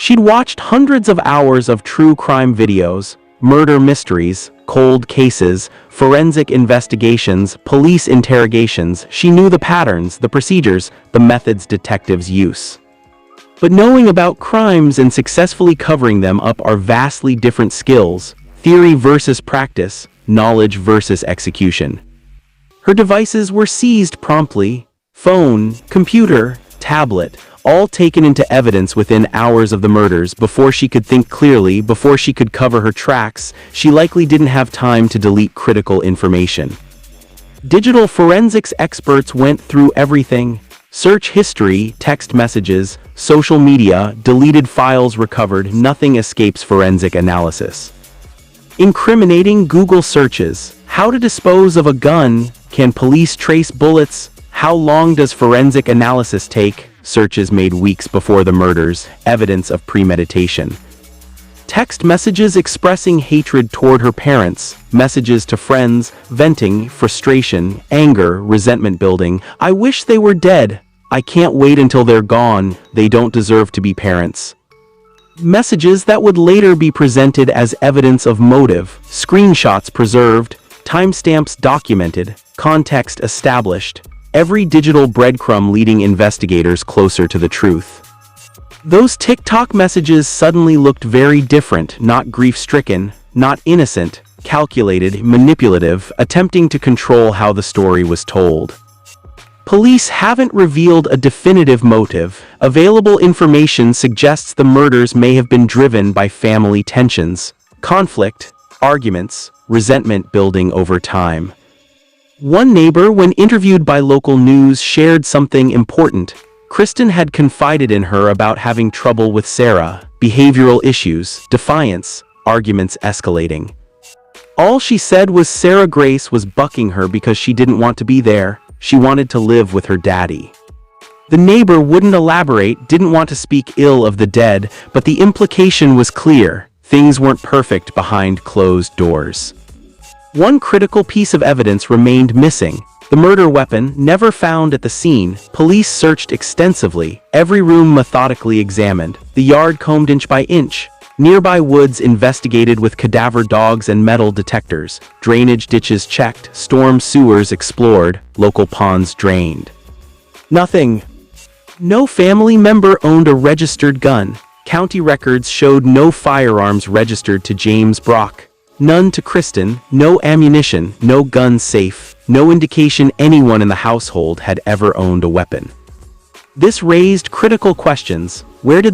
She'd watched hundreds of hours of true crime videos, murder mysteries, cold cases, forensic investigations, police interrogations. She knew the patterns, the procedures, the methods detectives use. But knowing about crimes and successfully covering them up are vastly different skills: theory versus practice, knowledge versus execution. Her devices were seized promptly: phone, computer, tablet, all taken into evidence within hours of the murders. Before she could think clearly, before she could cover her tracks, she likely didn't have time to delete critical information. Digital forensics experts went through everything: search history, text messages, social media, deleted files recovered. Nothing escapes forensic analysis. Incriminating Google searches: how to dispose of a gun? Can police trace bullets? How long does forensic analysis take? Searches made weeks before the murders, evidence of premeditation. Text messages expressing hatred toward her parents, messages to friends, venting frustration, anger, resentment building. I wish they were dead. I can't wait until they're gone. They don't deserve to be parents. Messages that would later be presented as evidence of motive, screenshots preserved, timestamps documented, context established. Every digital breadcrumb leading investigators closer to the truth. Those TikTok messages suddenly looked very different, not grief-stricken, not innocent, calculated, manipulative, attempting to control how the story was told. Police haven't revealed a definitive motive. Available information suggests the murders may have been driven by family tensions, conflict, arguments, resentment building over time. One neighbor, when interviewed by local news, shared something important. Kristen had confided in her about having trouble with Sarah, behavioral issues, defiance, arguments escalating. All she said was Sarah Grace was bucking her because she didn't want to be there. She wanted to live with her daddy. The neighbor wouldn't elaborate, didn't want to speak ill of the dead, but the implication was clear: things weren't perfect behind closed doors. One critical piece of evidence remained missing: the murder weapon, never found at the scene. Police searched extensively, every room methodically examined, the yard combed inch by inch. Nearby woods investigated with cadaver dogs and metal detectors, drainage ditches checked, storm sewers explored, local ponds drained. Nothing. No family member owned a registered gun. County records showed no firearms registered to James Brock. None to Kristen, no ammunition, no gun safe, no indication anyone in the household had ever owned a weapon. This raised critical questions. Where did